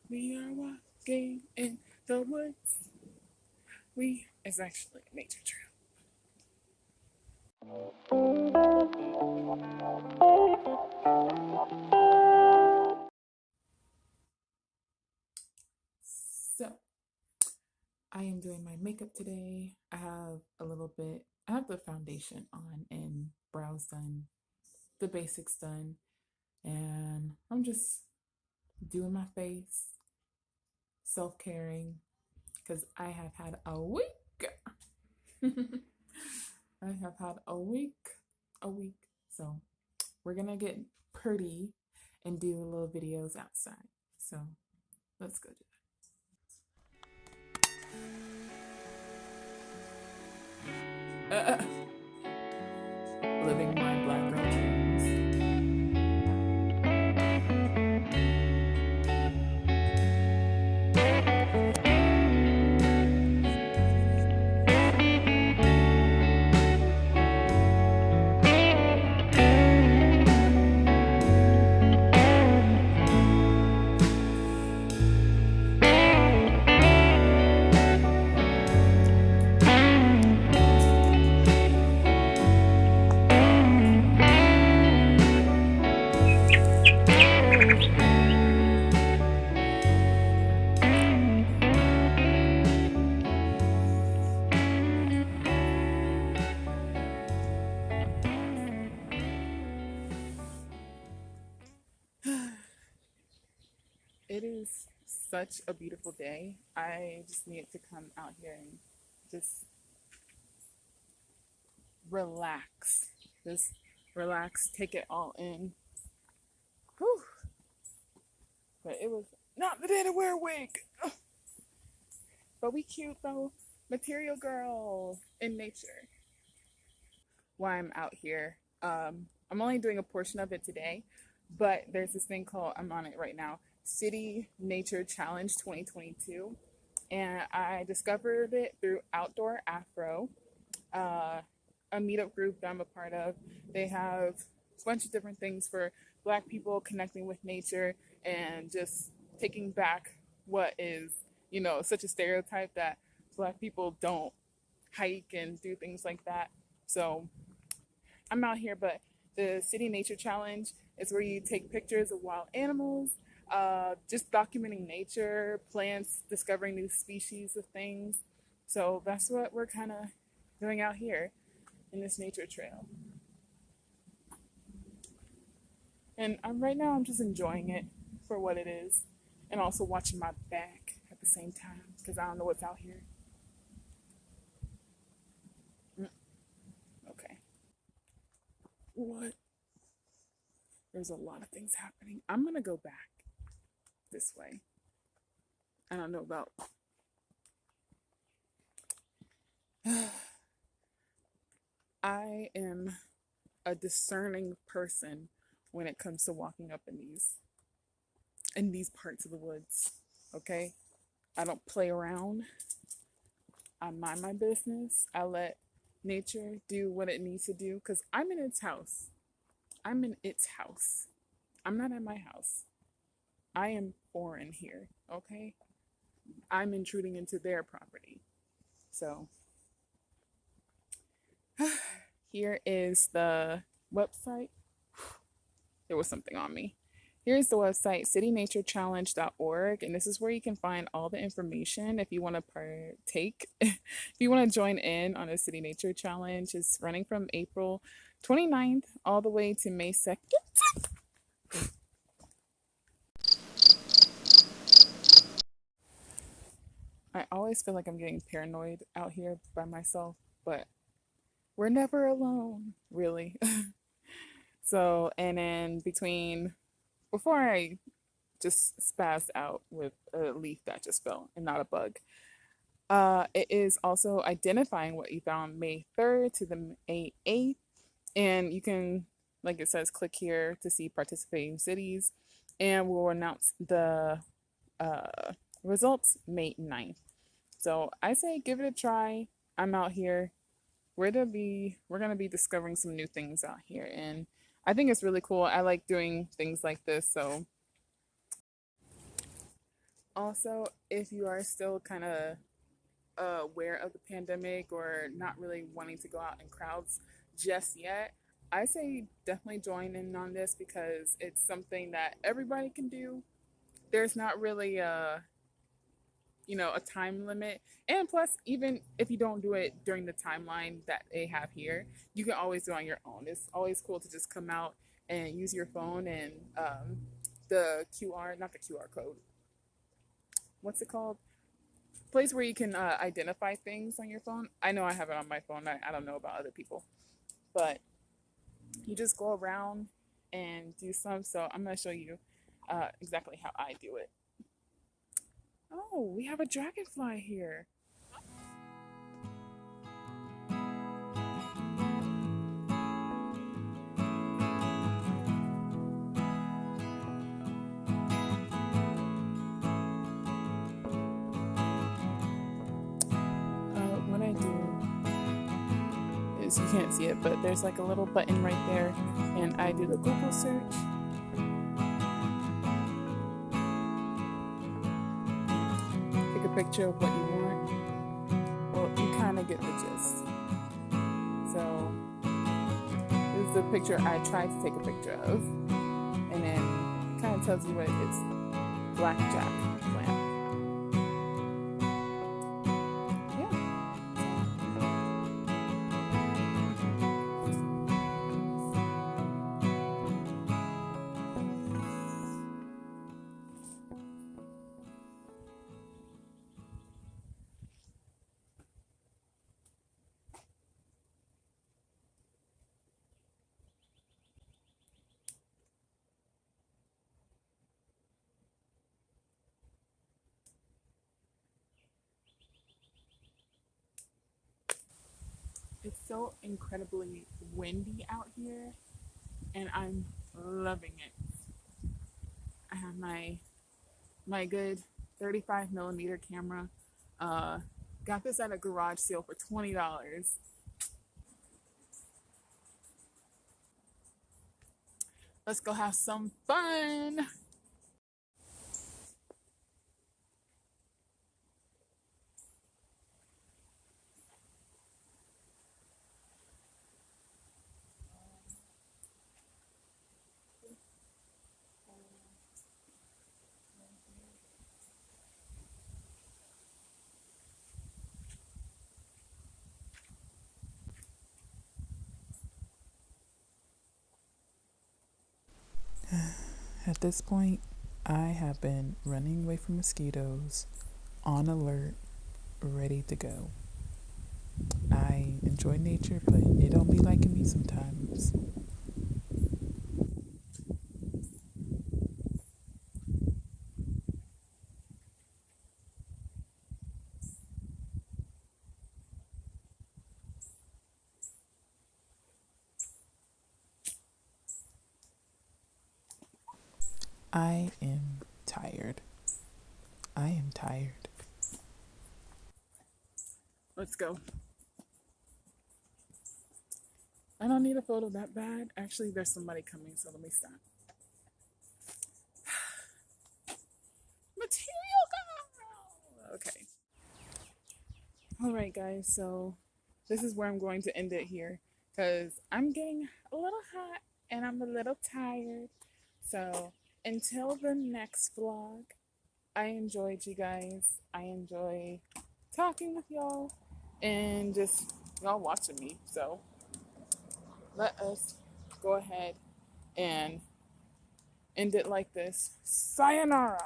We are walking in the woods. It's actually a nature trail. So, I am doing my makeup today. I have the foundation on and brows done, the basics done, and I'm just doing my face, self caring, because I have had a week. I have had a week. So we're gonna get pretty and do little videos outside. So let's go do that. Living my black girl dreams. It is such a beautiful day. I just need to come out here and just relax. Just relax, take it all in. Whew. But it was not the day to wear a wig. But we cute though. Material girl in nature. Why I'm out here. I'm only doing a portion of it today, but there's this thing called, I'm on it right now, City Nature Challenge 2022. And I discovered it through Outdoor Afro, uh, a meetup group that I'm a part of. They have a bunch of different things for Black people connecting with nature and just taking back what is, such a stereotype that Black people don't hike and do things like that. So I'm out here, but the City Nature Challenge is where you take pictures of wild animals, just documenting nature, plants, discovering new species of things. So that's what we're kind of doing out here in this nature trail. And right now, I'm just enjoying it for what it is, and also watching my back at the same time because I don't know what's out here. Okay. What? There's a lot of things happening. I'm gonna go back this way. I don't know about. I am a discerning person when it comes to walking up in these parts of the woods. Okay? I don't play around. I mind my business. I let nature do what it needs to do cuz I'm in its house. I'm in its house. I'm not at my house. I am foreign here, okay? I'm intruding into their property. So, here is the website. There was something on me. Here's the website, citynaturechallenge.org, and this is where you can find all the information if you want to partake. If you want to join in on a City Nature Challenge, it's running from April 29th all the way to May 2nd. I always feel like I'm getting paranoid out here by myself, but we're never alone, really. So, and then before I just spazzed out with a leaf that just fell and not a bug, it is also identifying what you found May 3rd to the May 8th. And you can, like it says, click here to see participating cities. And we'll announce the uh, results May 9th. So I say give it a try. I'm out here. We're gonna be discovering some new things out here. And I think it's really cool. I like doing things like this. So Also, if you are still kind of aware of the pandemic or not really wanting to go out in crowds just yet, I say definitely join in on this because it's something that everybody can do. There's not really a time limit, and plus, even if you don't do it during the timeline that they have here, you can always do it on your own. It's always cool to just come out and use your phone and the QR, not the QR code, what's it called, place where you can identify things on your phone. I know I have it on my phone. I don't know about other people, but you just go around and do some. So I'm going to show you exactly how I do it. Oh, we have a dragonfly here. What I do is, you can't see it, but there's like a little button right there, and I do the Google search. Take a picture of what you want. Well, you kind of get the gist. So this is the picture I tried to take a picture of, and then it kind of tells you what it is. Blackjack plant. It's so incredibly windy out here, and I'm loving it. I have my good 35 millimeter camera. Got this at a garage sale for $20. Let's go have some fun. At this point, I have been running away from mosquitoes, on alert, ready to go. I enjoy nature, but it don't be liking me sometimes. I am tired. I am tired. Let's go. I don't need a photo that bad. Actually, there's somebody coming, so let me stop. Material girl! Okay. All right, guys. So this is where I'm going to end it here because I'm getting a little hot and I'm a little tired. So until the next vlog, I enjoyed you guys. I enjoy talking with y'all and just y'all watching me. So let us go ahead and end it like this. Sayonara.